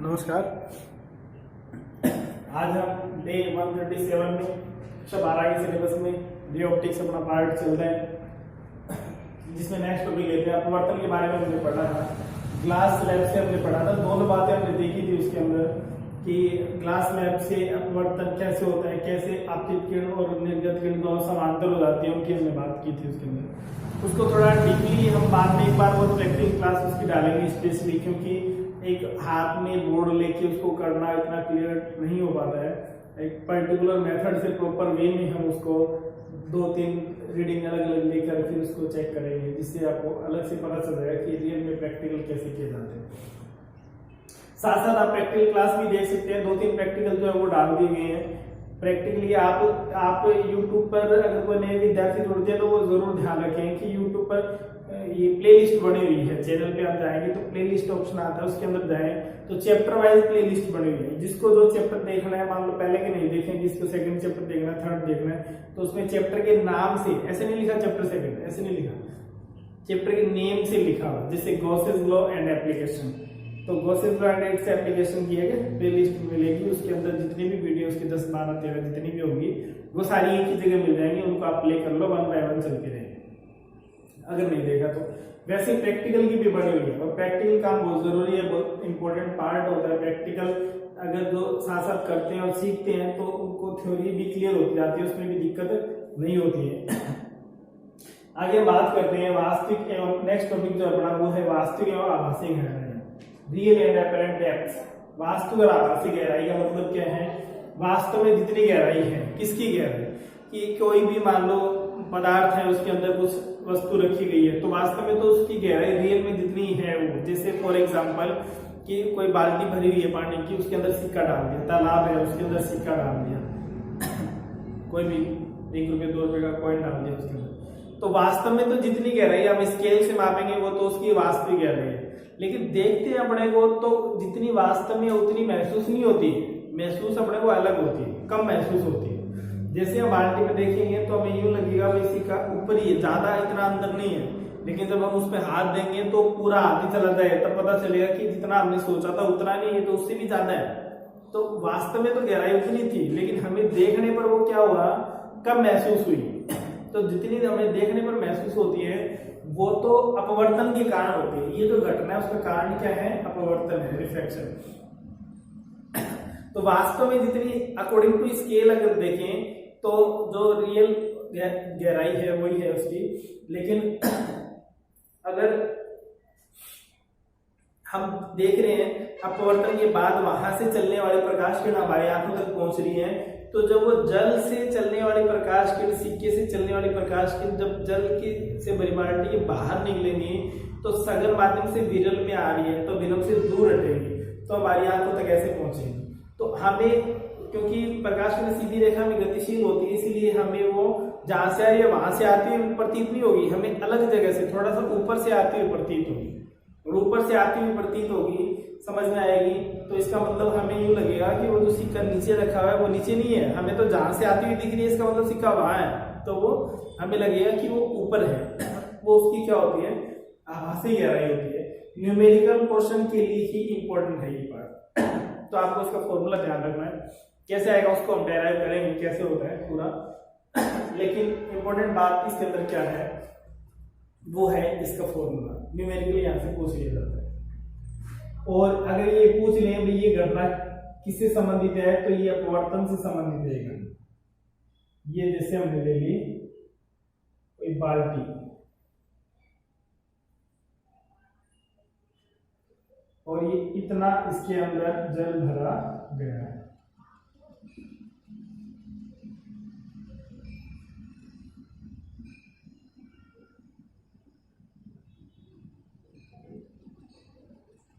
नमस्कार। आज हम डे 137 में कक्षा 12 के सिलेबस में रे ऑप्टिक्स अपना पार्ट चल रहा है, जिसमें नेक्स्ट टॉपिक लेते हैं अपवर्तन के बारे में। हमने पढ़ा था ग्लास स्लैब से, हमने पढ़ा था दोनों बातें हमने देखी थी उसके अंदर कि ग्लास स्लैब से अपवर्तन कैसे होता है, कैसे आपतित किरण और निर्गत किरण दोनों समांतर हो जाती है, उनकी हमने बात की थी उसके अंदर। उसको थोड़ा डीपली हम बाद में एक बार वो प्रैक्टिकल क्लास उसकी डालेंगे स्पेशली, क्योंकि एक हाथ में बोर्ड लेके उसको करना इतना क्लियर नहीं हो पाता है। एक पर्टिकुलर मेथड से प्रॉपर वे में हम उसको 2-3 रीडिंग अलग अलग लेकर फिर उसको चेक करेंगे, जिससे आपको अलग से पता चल जाएगा कि रियल में प्रैक्टिकल कैसे किए जाते हैं। साथ साथ आप प्रैक्टिकल क्लास भी देख सकते हैं, 2-3 प्रैक्टिकल जो है वो डाल दिए गए हैं। प्रैक्टिकली आप YouTube पर अगर कोई नए विद्यार्थी जुड़ते हैं तो वो जरूर ध्यान रखें कि YouTube पर ये प्लेलिस्ट बनी हुई है। चैनल पे आप जाएंगे तो प्लेलिस्ट ऑप्शन आता है, उसके अंदर जाएं तो चैप्टर वाइज प्लेलिस्ट बनी हुई है। जिसको जो चैप्टर देखना है, मान लो पहले के नहीं देखें, जिसको सेकंड चैप्टर देखना है, थर्ड देखना है, तो उसमें चैप्टर के नाम से, ऐसे नहीं लिखा चैप्टर सेकंड, ऐसे नहीं लिखा, चैप्टर के नेम से लिखा हुआ, जैसे गॉसेस लॉ एंड एप्लीकेशन। तो Gauss's law and its application की है प्लेलिस्ट मिलेगी, उसके अंदर जितनी भी वीडियो उसके 10, 12, 13 जितनी भी होंगी वो सारी एक ही जगह मिल जाएंगी। उनको आप प्ले कर लो, 1 बाय 1 चलते रहेंगे अगर नहीं देखा तो। वैसे प्रैक्टिकल की भी बनी हुई है, और प्रैक्टिकल काम बहुत जरूरी है, बहुत इंपॉर्टेंट पार्ट होता है प्रैक्टिकल। अगर जो साथ साथ करते हैं और सीखते हैं तो उनको थ्योरी भी क्लियर होती जाती है, उसमें भी दिक्कत नहीं होती है। आगे बात करते हैं वास्तविक एवं नेक्स्ट टॉपिक जो अपना वो है वास्तविक एवं आभासी गहराई, रियल एंड अपरेंट डेप्थ। वास्तविक और आभासी गहराई का मतलब क्या है? वास्तव में जितनी गहराई है, किसकी गहराई? कि कोई भी मान लो पदार्थ है, उसके अंदर कुछ वस्तु रखी गई है, तो वास्तव में तो उसकी गहराई रियल में जितनी है वो, जैसे फॉर एग्जांपल कि कोई बाल्टी भरी हुई है पानी की, उसके अंदर सिक्का डाल दिया, तालाब है उसके अंदर सिक्का डाल दिया, कोई भी 1 रुपये 2 रुपये का कॉइन डाल दिया उसके अंदर, तो वास्तव में तो जितनी गहराई हम स्केल से मापेंगे वो तो उसकी वास्तविक गहराई है। लेकिन देखते हैं अपने को तो जितनी वास्तव में उतनी महसूस नहीं होती है, महसूस अपने को अलग होती है, कम महसूस होती है। जैसे हम बाल्टी में देखेंगे तो हमें यूं लगेगा भाई सिक्का ऊपर ही है, ज्यादा इतना अंदर नहीं है, लेकिन जब हम उस पर हाथ देंगे तो पूरा हाथ ही चला जाएगा, तब पता चलेगा कि जितना हमने सोचा था उतना नहीं है, तो उससे भी ज्यादा है। तो वास्तव में तो गहराई उतनी थी, लेकिन हमें देखने पर वो क्या हुआ, कम महसूस हुई। तो जितनी हमें देखने पर महसूस होती है वो तो अपवर्तन के कारण होती है। ये जो घटना है उसका कारण क्या है? अपवर्तन है, रिफ्रैक्शन। तो वास्तव में जितनी अकॉर्डिंग टू स्केल अगर देखें तो जो रियल गहराई है वही है उसकी, लेकिन अगर हम देख रहे हैं अपवर्तन के बाद वहां से चलने वाली प्रकाश किरण हमारी आंखों तक पहुंच रही है, तो जब वो जल से चलने वाली प्रकाश किरण, सिक्के से चलने वाली प्रकाश किरण जब जल की से बड़ी बाल्टी के बाहर निकलेंगी तो सघन माध्यम से विरल में आ रही है, तो विरल से दूर हटेगी, तो हमारी आंखों तक ऐसे पहुंचेगी। तो हमें, क्योंकि प्रकाश किरण सीधी रेखा में गतिशील होती है, इसलिए हमें वो जहां से आ रही है वहां से आती हुई प्रतीत नहीं होगी, हमें अलग जगह से थोड़ा सा ऊपर से आती हुई प्रतीत होगी, और ऊपर से आती हुई प्रतीत होगी, समझ में आएगी। तो इसका मतलब हमें यूं लगेगा कि वो जो सिक्का नीचे रखा हुआ है वो नीचे नहीं है, हमें तो जहां से आती हुई दिख रही है, इसका मतलब सिक्का वहां है, तो वो हमें लगेगा कि वो ऊपर है। वो उसकी क्या होती है? आभासी गहराई होती है। न्यूमेरिकल क्वेश्चन के लिए ही इंपॉर्टेंट है ये पार्ट। तो आपको उसका फॉर्मूला ध्यान रखना है, कैसे आएगा उसको हम डेराइव करेंगे, कैसे होता है पूरा। लेकिन इंपॉर्टेंट बात इसके अंदर क्या है वो है इसका फॉर्मूला, न्यूमेरिकली यहां से पूछ लिया जाता है। और अगर ये पूछ लें भाई ये घटना किससे संबंधित है, तो ये अपवर्तन से संबंधित है। ये जैसे हमने ले ली कोई बाल्टी, और ये इतना इसके अंदर जल भरा गया है,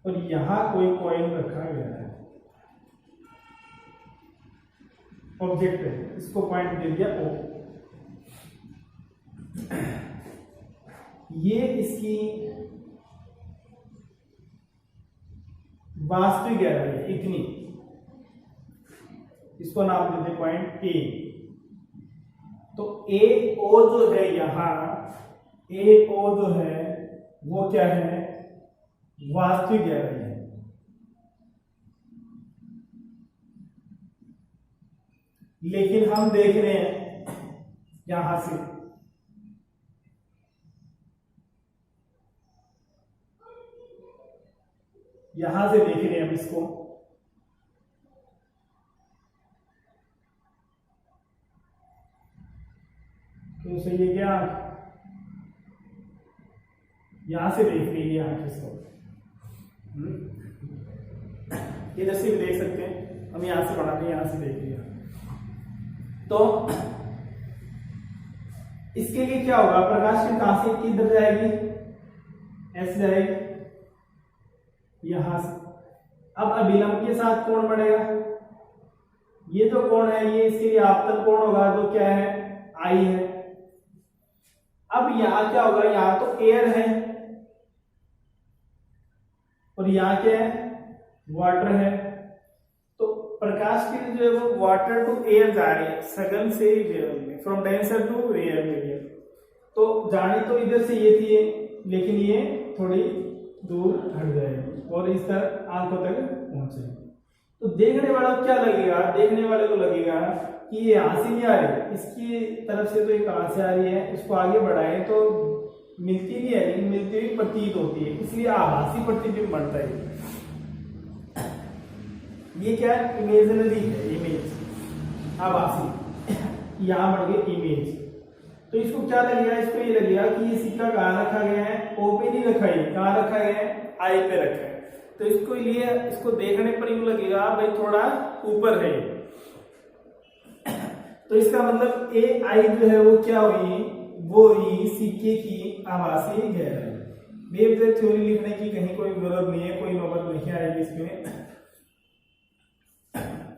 और यहां कोई कॉइन रखा गया है, ऑब्जेक्ट है, इसको पॉइंट दे दिया O। ये इसकी वास्तविक गहराई है इतनी, इसको नाम देते पॉइंट A। तो AO जो है यहां, AO जो है वो क्या है? वास्तविक गहराई है। लेकिन हम देख रहे हैं यहां से, यहां से देख रहे हैं हम इसको, क्यों सही है क्या? यहां से देख रही है आंख इसको, इधर से भी देख सकते हैं, हम यहां से बढ़ाते हैं, यहां से देख लिया। तो इसके लिए क्या होगा, प्रकाश की कहां से किधर जाएगी, ऐसे जाएगी यहां से। अब अभिलंब के साथ कोण बढ़ेगा, ये जो कोण है ये इसके लिए आपतन कोण होगा, जो क्या है आई है। अब यहां क्या होगा, यहां तो एयर है और यहां क्या है, वाटर है। तो प्रकाश की जो है वो वाटर टू एयर जा रही है, सघन से रेयर में, from denser to rare medium. तो जानी तो इधर से ये थी, लेकिन ये थोड़ी दूर हट जाएगी और इस तरह आंखों तक पहुंचेगी। तो देखने वाले को क्या लगेगा, देखने वाले को लगेगा कि ये यहां से नहीं आ रही, इसकी तरफ से तो ये कहां से आ रही है, इसको आगे बढ़ाए तो मिलती नहीं है, लेकिन मिलती हुई प्रतीत होती है, इसलिए आभासी प्रतिबिंब बनता है। ये क्या है, इमेजिनरी है, इमेज आभासी, यहां बढ़ गई इमेज। तो इसको क्या लगेगा, इसको ये लगेगा कि ये सिक्का कहां रखा गया है, ओ पे नहीं रखा है, कहां रखा गया है, आई पे रखा है। तो इसको लिए, इसको देखने पर यूं लगेगा भाई थोड़ा ऊपर है। तो इसका मतलब ए आई जो है वो क्या हुई, वो हुई सिक्के की आभासी गहराई। वेव थ्योरी लिखने की कहीं कोई जरूरत नहीं है, कोई नौबत नहीं आएगी इसमें।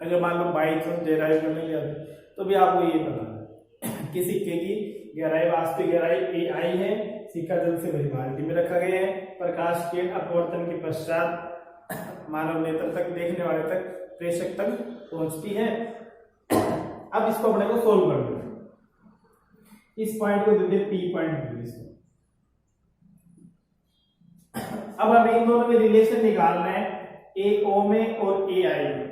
अगर मान लो बाइक हम डेराइव करने जाते तो भी आपको ये पता कि सिक्के की गहराई, वास्तविक गहराई ए आई है, सिक्का जल से भरी बाल्टी में रखा गया है, प्रकाश के अपवर्तन के पश्चात मानव नेत्र तक, देखने वाले तक, प्रेक्षक तक पहुंचती है। अब इसको अपने को सोल्व कर दो, इस पॉइंट को देते पी पॉइंट इसको। अब हमें इन दोनों में रिलेशन निकालना है, ए ओ में और ए आई में।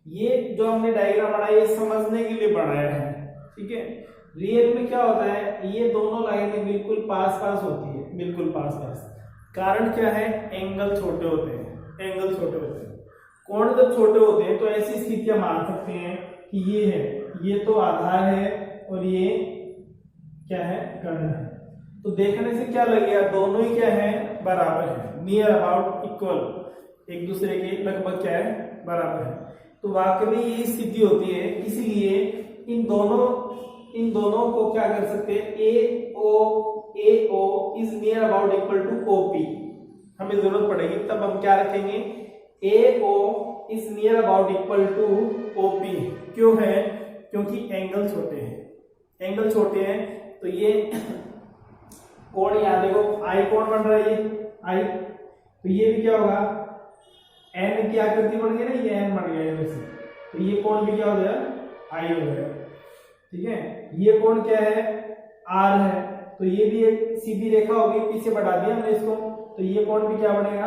ये जो हमने डायग्राम बनाया ये समझने के लिए बनाया है, ठीक है। रियल में क्या होता है, ये दोनों लाइनें बिल्कुल पास पास होती है, बिल्कुल पास पास। कारण क्या है, एंगल छोटे होते हैं, एंगल छोटे होते हैं। कोण जब छोटे होते हैं तो ऐसी स्थितियां मान सकते हैं कि ये है, ये तो आधार है और ये क्या है, कर्ण है। तो देखने से क्या लगेगा, दोनों ही क्या है, बराबर है, नियर अबाउट इक्वल, एक दूसरे के लगभग क्या है, बराबर है। तो वाकई में ये स्थिति होती है, इसलिए इन दोनों को क्या कर सकते हैं, A O is near about equal to O P. हमें जरूरत पड़ेगी तब हम क्या रखेंगे, A O is near about equal to O P. क्यों है, क्योंकि एंगल छोटे हैं, एंगल छोटे हैं। तो ये कोण यहां देखो, आई कोण बन रहा है, ये आई, तो ये भी क्या होगा, एन की आकृति बन गई ना, ये एन बन गया वैसे, तो ये कोण भी क्या हो गया, आई हो गया, ठीक है। ये कोण क्या है, आर है, तो ये भी एक सीधी रेखा होगी, पीछे बढ़ा दिया हमने इसको, तो ये कोण भी क्या बनेगा,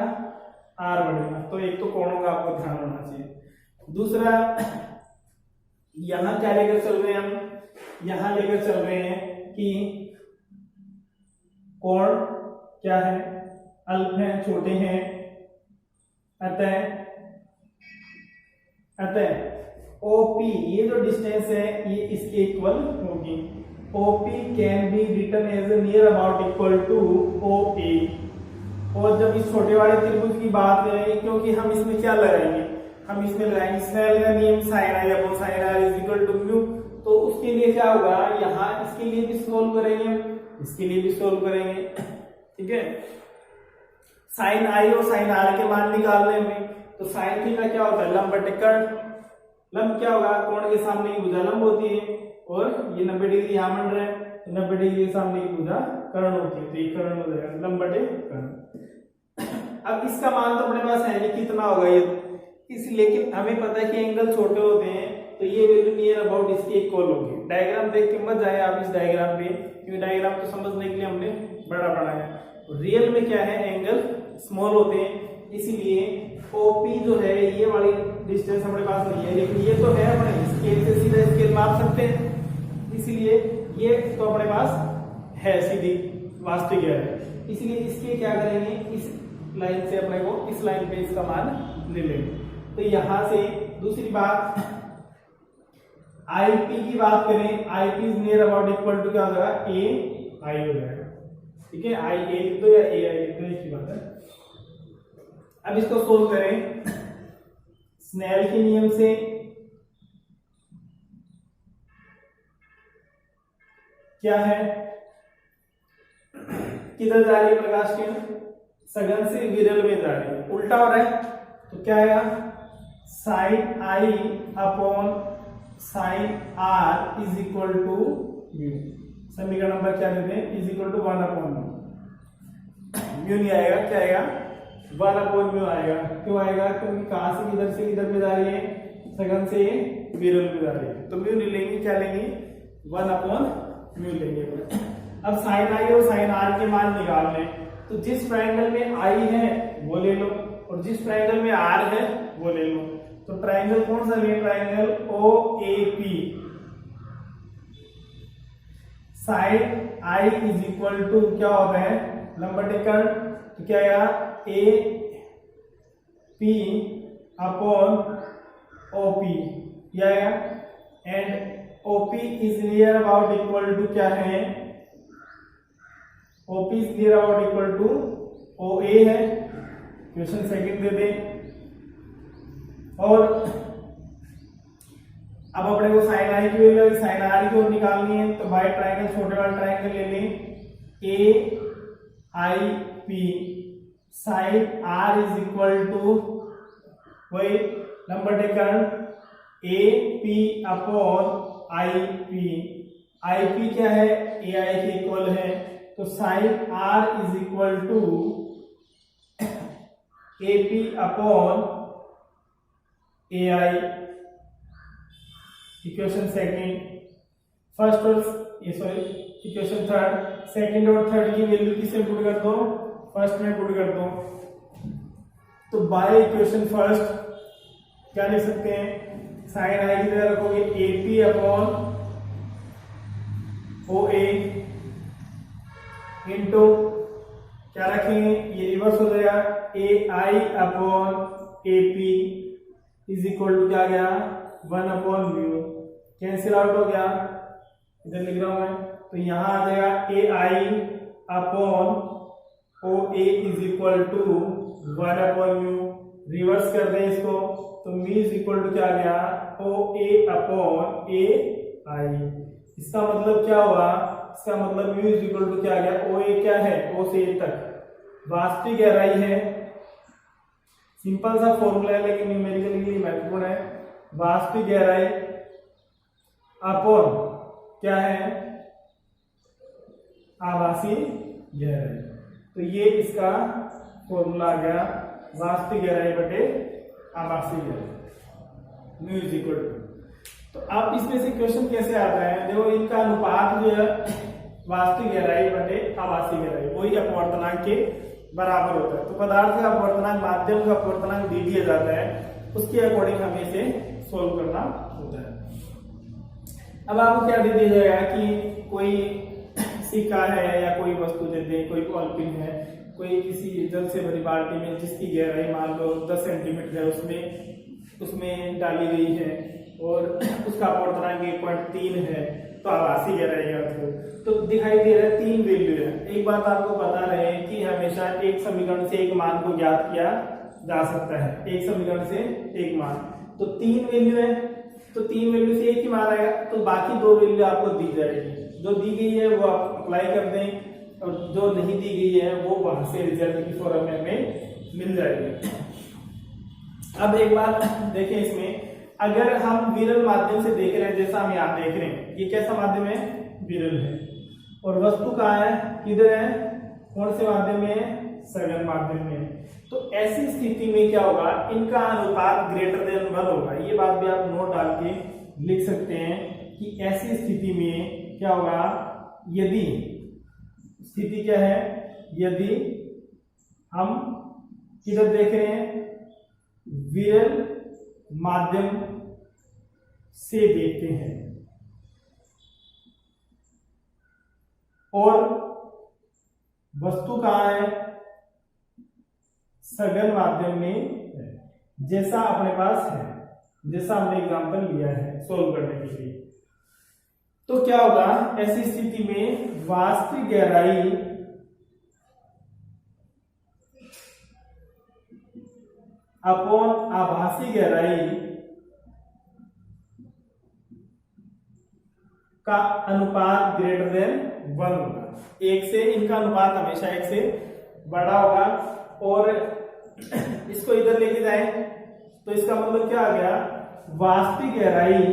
आर बनेगा। तो एक तो कोणों का आपको ध्यान होना चाहिए। दूसरा, यहां क्या लेकर चल रहे हैं हम, यहां लेकर चल रहे हैं कि कोण क्या है, अल्प है, छोटे हैं, अतः OP ये जो डिस्टेंस है ये इसके इक्वल होगी। OP can be written as near about equal to OA। और जब इस छोटे वाले त्रिभुज की बात करेंगे, क्योंकि हम इसमें क्या लगाएंगे, हम इसमें लगाएंगे स्नेल का नियम sin i upon sin r is equal to mu. तो उसके लिए क्या होगा, यहाँ इसके लिए भी सोल्व करेंगे, इसके लिए भी सोल्व करेंगे, ठीक है। sin i और sin r के मान निकालने में, तो sin थीटा क्या होता है, लंब बटे कर्ण। लंब क्या होगा, कोण के सामने की भुजा लंब होती है, और ये 90 डिग्री यहाँ बन रहा है, तो 90 डिग्री के सामने की भुजा कर्ण होती है, तो ये कर्ण हो जाएगा, लंब बटे कर्ण। अब इसका मान तो अपने पास है नहीं कितना होगा ये, लेकिन हमें पता है कि एंगल छोटे होते हैं, तो ये वैल्यू नियर अबाउट इसके इक्वल होगी। डायग्राम देख के मत जाए आप इस डायग्राम पे, क्योंकि डायग्राम तो समझने के लिए हमने बड़ा बनाया है। रियल में क्या है, एंगल स्मॉल होते हैं, इसीलिए OP जो है ये वाली डिस्टेंस हमारे पास नहीं है, लेकिन ये तो है, अपने स्केल से सीधा स्केल माप सकते हैं, इसीलिए ये तो अपने पास है सीधी वास्तविक है। इसीलिए इसके क्या करेंगे, इस लाइन से अपने को इस लाइन पे इसका मान ले लेंगे। तो यहां से दूसरी बात, IP की बात करें, IP is near about equal to क्या हो जाएगा, AI हो जाएगा। ठीक है, IA लिख दो या AI लिख दो, एक ही बात है। अब इसको सोल्व करें स्नेल के नियम से। क्या है, किधर जा रही है प्रकाश किरण, सघन से विरल में जा रही है, उल्टा हो रहा है, तो क्या आएगा, sine I upon sine R is equal to mu. समीकरण नंबर क्या देते हैं, is equal to 1 upon mu नहीं आएगा, क्या आएगा, 1 अपॉन म्यू आएगा। क्यों आएगा, क्योंकि कहां से किधर में जा रही है, सघन से विरल में जा रही है, तो म्यू नहीं लेंगे, क्या लेंगे, 1 अपॉन म्यू लेंगे। अब साइन I और साइन R के मान निकालने, तो जिस ट्रायंगल में I है वो ले लो और जिस ट्रायंगल में R है वो ले लो। तो ट्रायंगल कौन सा है, triangle OAP, sine I is equal to क्या होता है, लंबा टेकन, तो क्या आएगा, AP अपॉन OP, यह आएगा। And OP is near about equal to क्या है, OP is near about equal to OA है, क्वेश्चन सेकंड दे दें। और अब अपने को साइन I की वैल्यू साइन R की ओर निकालनी है, तो बाय ट्रायंगल छोटे वाला ट्रायंगल ले लें, AIP sine R is equal to वही number taken AP upon IP। IP क्या है, AI के इक्वल है, तो sine R is equal to AP upon AI। Equation second, first और इक्वेशन थर्ड, सेकंड और थर्ड की वैल्यू किससे पुट कर दो, फर्स्ट में पुट कर दो। तो बाय इक्वेशन फर्स्ट क्या लिख सकते हैं, साइन I की जगह रखोगे AP अपॉन OA इंटू क्या रखेंगे, ये रिवर्स हो जाएगा, AI upon AP is equal to क्या गया, 1 अपॉन म्यू, कैंसिल आउट हो गया, इधर लिख रहा हूं मैं, तो यहां आ जाएगा AI upon OA is equal to 1 upon mu. Reverse कर दें इसको, तो म्यू इज इक्वल टू क्या गया, OA अपॉन AI। इसका मतलब क्या हुआ, इसका मतलब म्यू इज इक्वल टू क्या गया, OA क्या है, O से A तक वास्तविक गहराई है। सिंपल सा फॉर्मूला है लेकिन न्यूमेरिकली के लिए महत्वपूर्ण है। वास्तविक गहराई अपॉन क्या है, आभासी गहराई, तो ये इसका फॉर्मूला आ गया, वास्तविक गहराई बटे आभासी गहराई, म्यू इज इक्वल टू। तो अब इसमें से क्वेश्चन कैसे आता है, देखो इनका अनुपात जो है वास्तविक गहराई बटे आभासी गहराई, वही अपवर्तनांक के बराबर होता है। तो पदार्थ का अपवर्तनांक, माध्यम का अपवर्तनांक दे दिया जाता है, उसके अकॉर्डिंग हमें इसे सोल्व करना होता है। अब आपको क्या दे दिया जाएगा कि कोई सिक्का है या कोई वस्तु दे दे, कोई पॉलिथीन है, कोई किसी जल से भरी बाल्टी में जिसकी गहराई मान लो 10 सेंटीमीटर है, उसमें डाली गई है और उसका अपवर्तनांक 1.3 है, तो आभासी गहराई है। तो दिखाई दे रहा है 3 वैल्यू है। एक बात आपको बता रहे हैं कि हमेशा एक समीकरण से एक मान को ज्ञात किया जा सकता है, एक समीकरण से एक मान। तो 3 वैल्यू है, तो 3 वैल्यू से एक ही मान आएगा, तो बाकी 2 वैल्यू आपको दी जाएगी। जो दी गई है वो आप अप्लाई कर दें और जो नहीं दी गई है वो वहां से रिजल्ट की फॉर्म में हमें मिल जाएगी। अब एक बात देखें, इसमें अगर हम विरल माध्यम से देख रहे हैं, जैसा हम यहाँ देख रहे हैं, ये कैसा माध्यम है, विरल है, और वस्तु कहाँ है, किधर है, कौन से माध्यम में है, सघन माध्यम में। तो ऐसी स्थिति में क्या होगा, इनका अनुपात ग्रेटर देन 1 होगा। ये बात भी आप नोट डाल के लिख सकते हैं कि ऐसी स्थिति में क्या होगा, यदि स्थिति क्या है, यदि हम किधर देख रहे हैं, विरल माध्यम से देखते हैं, और वस्तु कहां है, सघन माध्यम में है, जैसा अपने पास है, जैसा हमने एग्जांपल लिया है सोल्व करने के लिए। तो क्या होगा, ऐसी स्थिति में वास्तविक गहराई अपॉन आभासी गहराई का अनुपात ग्रेटर देन 1 होगा। एक से इनका अनुपात हमेशा एक से बड़ा होगा। और इसको इधर लेके जाए तो इसका मतलब क्या आ गया, वास्तविक गहराई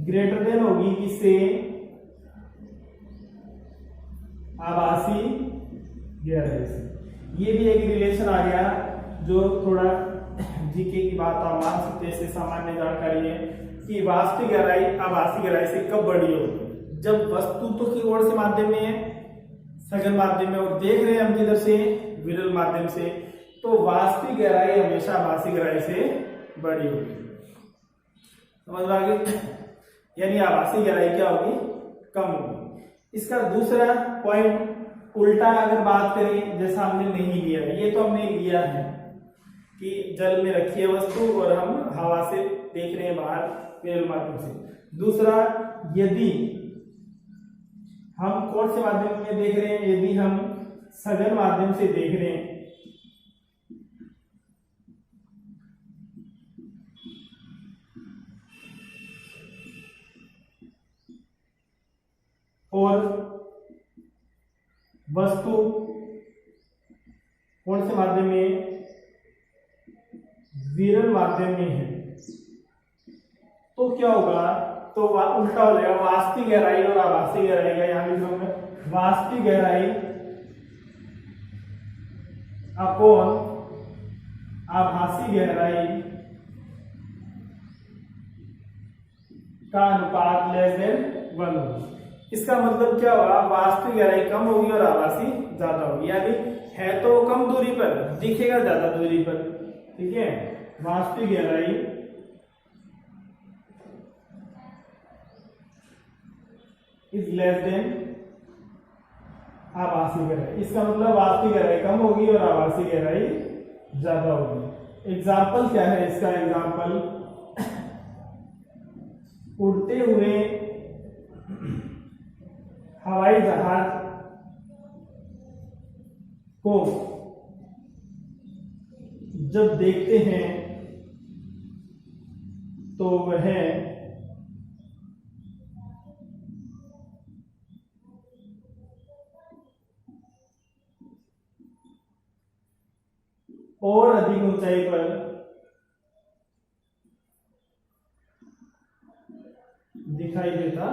ग्रेटर देन होगी किससे, आभासी गहराई से। ये भी एक रिलेशन आ गया जो थोड़ा जीके की बात आप मान सकते हैं, सामान्य जानकारी है कि वास्तविक गहराई आभासी गहराई से कब बड़ी होगी, जब वस्तु तो की ओर से माध्यम में है, सघन माध्यम में, और देख रहे हैं हम किधर से, विरल माध्यम से, तो वास्तविक गहराई हमेशा आभासी गहराई से बड़ी होगी। समझ में आ गई, यानी आभासी गहराई क्या होगी, कम होगी। इसका दूसरा पॉइंट उल्टा अगर बात करें, जैसा हमने नहीं लिया, ये तो हमने लिया है कि जल में रखी है वस्तु और हम हवा से देख रहे हैं बाहर विरल माध्यम से। दूसरा, यदि हम कौन से माध्यम में देख रहे हैं, यदि हम सघन माध्यम से देख रहे हैं, और वस्तु कौन से माध्यम में, विरल माध्यम में है, तो क्या होगा, तो उल्टा हो जाएगा, वास्तविक गहराई और आभासी गहराई का यहां लिख रहा हूं मैं, वास्तविक गहराई अपॉन आभासी गहराई का अनुपात लेस देन 1 होगा। इसका मतलब क्या होगा, वास्तविक गहराई कम होगी और आभासी ज्यादा होगी, यानी है तो कम दूरी पर, दिखेगा ज्यादा दूरी पर, ठीक है। वास्तविक गहराई इज लेस देन आभासी गहराई, इसका मतलब वास्तविक गहराई कम होगी और आभासी गहराई ज्यादा होगी। एग्जाम्पल क्या है इसका, एग्जाम्पल उड़ते हुए हवाई जहाज को जब देखते हैं तो वह और अधिक ऊंचाई पर दिखाई देता,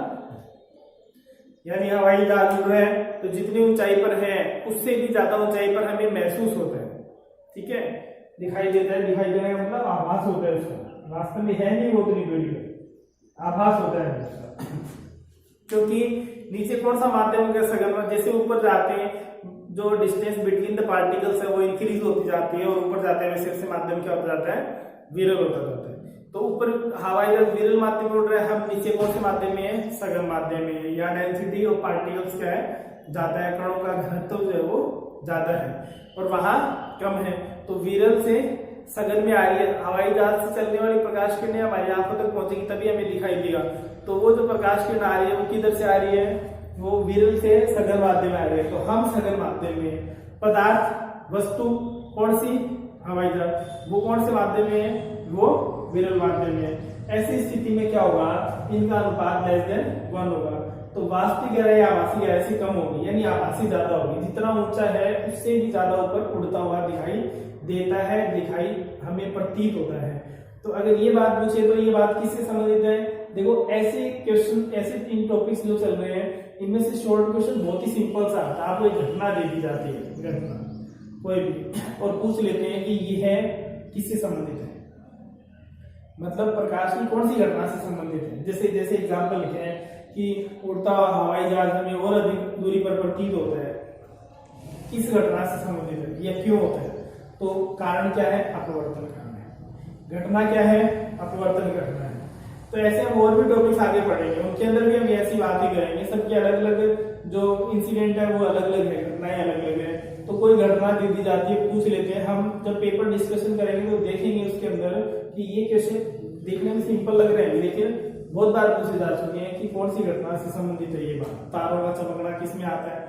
यानी हवाई जहाज उड़ रहे हैं तो जितनी ऊंचाई पर है उससे भी ज्यादा ऊंचाई पर हमें महसूस होता है, ठीक है, दिखाई देता है। दिखाई देने का मतलब आभास होता है उसका, वास्तव में है नहीं वो उतनी दूरी पर, आभास होता है उसका। क्योंकि नीचे कौन सा माध्यम का सघन, जैसे ऊपर जाते हैं जो डिस्टेंस बिटवीन द पार्टिकल्स है वो इंक्रीज होती जाती है, और ऊपर जाते हैं वैसे माध्यम क्या होता जाता है, विरल होता जाता है। तो ऊपर हवाई जहाज विरल माध्यम में उड़ रहा है, हम नीचे कौन से माध्यम में है, सघन माध्यम में है। यहाँ डेंसिटी ऑफ पार्टिकल्स क्या है, ज्यादा है, कणों का घनत्व जो है वो ज्यादा है, और वहां कम है। तो विरल से सघन में आ रही है, हवाई जहाज से चलने वाली प्रकाश किरणें हमारी आंखों तक पहुंचेगी तभी हमें दिखाई देगा। तो वो जो प्रकाश किरण आ रही है वो किधर से आ रही है, वो विरल से सघन माध्यम में आ रही है। तो हम सघन माध्यम में, पदार्थ वस्तु कौन सी, हवाई जहाज, वो कौन से माध्यम में है, वो विरल माध्यम में। ऐसी स्थिति में क्या होगा, इनका अनुपात लेस देन 1 होगा। तो वास्तविक गहराई आभासी गहराई से कम होगी, यानी आभासी ज्यादा होगी। जितना ऊंचा है उससे भी ज्यादा ऊपर उड़ता हुआ दिखाई देता है, दिखाई हमें प्रतीत होता है। तो अगर ये बात पूछे तो ये बात किससे संबंधित है, देखो ऐसे क्वेश्चन, ऐसे 3 टॉपिक्स जो चल रहे हैं इनमें से शॉर्ट क्वेश्चन बहुत ही सिंपल सा आता है। आपको एक घटना दे दी जाती है, घटना कोई भी, और पूछ लेते हैं कि ये है किससे संबंधित है, मतलब प्रकाश की कौन सी घटना से संबंधित है। जैसे जैसे एग्जाम्पल लिखे हैं कि उड़ता हुआ हवाई जहाज हमें और अधिक दूरी पर प्रतीत होता है, किस घटना से संबंधित है या क्यों होता है? तो कारण क्या है? अपवर्तन कारण है। घटना क्या है? अपवर्तन घटना है। तो ऐसे हम और भी टॉपिक्स आगे पढ़ेंगे, उनके अंदर भी हम ऐसी बात ही करेंगे। सबकी अलग अलग जो इंसिडेंट है वो अलग अलग है, घटनाएं अलग अलग है। तो कोई घटना दे दी जाती है, पूछ लेते हैं हम, जब पेपर डिस्कशन करेंगे तो देखेंगे उसके अंदर कि ये क्वेश्चन देखने में सिंपल लग रहे हैं लेकिन बहुत बार पूछे जा चुके हैं कि कौन सी घटना से संबंधित है ये बात। तारों का चमकना किसमें आता है?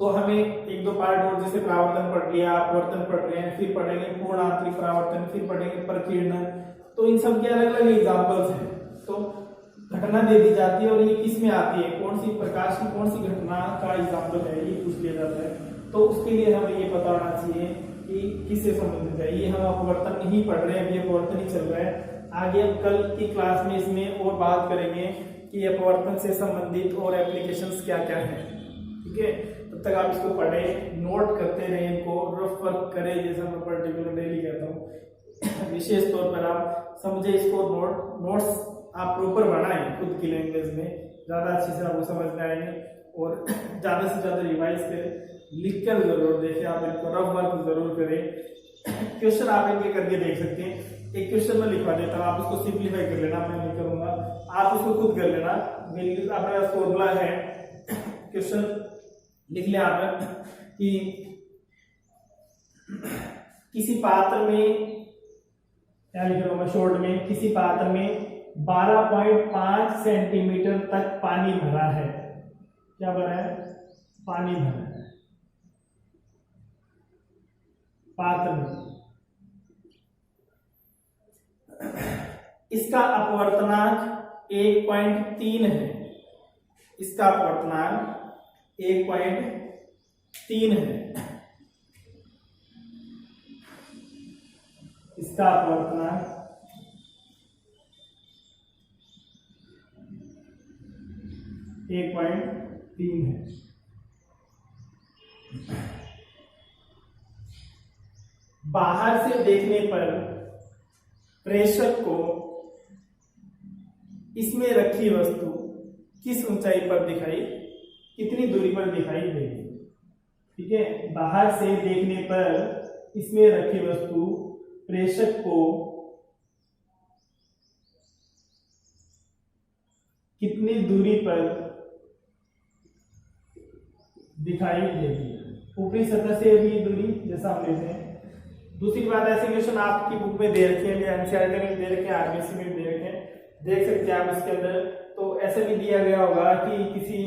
तो हमें एक दो पार्ट और, जैसे परावर्तन पढ़ लिया, अपवर्तन पढ़ रहे हैं, फिर पढ़ेंगे पूर्ण आंतरिक परावर्तन, फिर पढ़ेंगे प्रकीर्णन। तो इन सब के अलग अलग एग्जाम्पल्स हैं। तो घटना दे दी जाती है और ये किस में आती है, कौन सी प्रकाश की कौन सी घटना का एग्जाम्पल है, ये पूछ लिया जाता है। तो उसके लिए हमें ये पता होना चाहिए कि किससे संबंधित है। ये हम अपवर्तन ही पढ़ रहे हैं, अभी अपवर्तन ही चल रहा है। आगे हम कल की क्लास में इसमें और बात करेंगे कि अपवर्तन से संबंधित और एप्लीकेशंस क्या क्या है। ठीक है, तब तक आप इसको पढ़ें, नोट करते रहें, इनको रफ वर्क करें, जैसा मैं पर्टिकुलर डेली कहता हूँ। विशेष तौर पर आप समझे इसको, नोट्स आप प्रॉपर बनाएं खुद की लैंग्वेज में, ज्यादा अच्छे से आपको समझ में आएंगे। और ज्यादा से ज्यादा रिवाइज करें, लिख कर जरूर देखें, आप इनको रफ वर्क जरूर करें। क्वेश्चन आप इनके करके देख सकते हैं। एक क्वेश्चन में लिखवा देता हूँ, आप उसको सिंप्लीफाई कर लेना, मैं नहीं करूंगा, आप उसको खुद कर लेना। अपने पास फॉर्मूला है, क्वेश्चन लिख लिया आपने कि किसी पात्र में, क्या लिख रहा हूं मैं शॉर्ट में, किसी पात्र में 12.5 सेंटीमीटर तक पानी भरा है। क्या भरा है? पानी भरा है पात्र में। इसका अपवर्तनांक 1.3 है। इसका अपवर्तनांक 1.3 है। इसका अपवर्तनांक 1.3 है। बाहर से देखने पर प्रेषक को इसमें रखी वस्तु किस ऊंचाई पर दिखाई, कितनी दूरी पर दिखाई देगी? ठीक है, बाहर से देखने पर इसमें रखी वस्तु प्रेषक को कितनी दूरी पर दिखाई देगी? ऊपरी सतह से भी दूरी, जैसा हम लेते हैं। दूसरी बात, ऐसे क्वेश्चन आपकी बुक में दे रखे हैं, एनसीईआरटी में दे रखे हैं, आरबीसी में दे रखे हैं, देख सकते हैं आप इसके अंदर। तो ऐसे भी दिया गया होगा कि किसी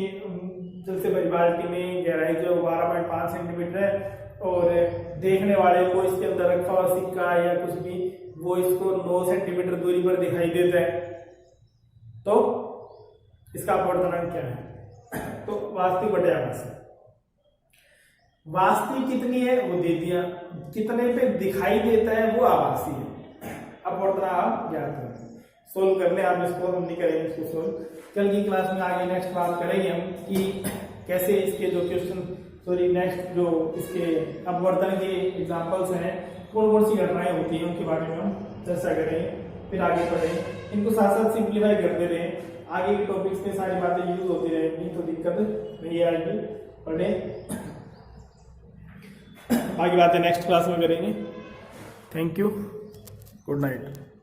जल से भरी बाल्टी में गहराई जो 12.5 सेंटीमीटर है और देखने वाले को इसके अंदर रखा हुआ सिक्का या कुछ भी वो इसको 9 सेंटीमीटर दूरी पर दिखाई देता है। तो इसका अपवर्तनांक क्या है? तो वास्तविक बटे आभासी। वास्तविक कितनी है वो दे दिया, कितने पे दिखाई देता है वो आभासी है। अपवर्तनांक आप ज्ञात करें, सोल्व कर ले आप इसको, हम नहीं करेंगे इसको सोल्व। कल की क्लास में आगे नेक्स्ट बात करेंगे हम कि कैसे इसके जो क्वेश्चन, सॉरी नेक्स्ट जो इसके अपवर्तन के एग्जांपल्स हैं, कौन कौन सी घटनाएं होती हैं, उनके बारे में हम चर्चा करें, फिर आगे बढ़ें। इनको साथ साथ सिंप्लीफाई करते रहें, आगे के टॉपिक्स में सारी बातें यूज होती रहेंगी, तो दिक्कत नहीं आएगी। पढ़ें, आगे बातें नेक्स्ट क्लास में करेंगे। Thank you, good night.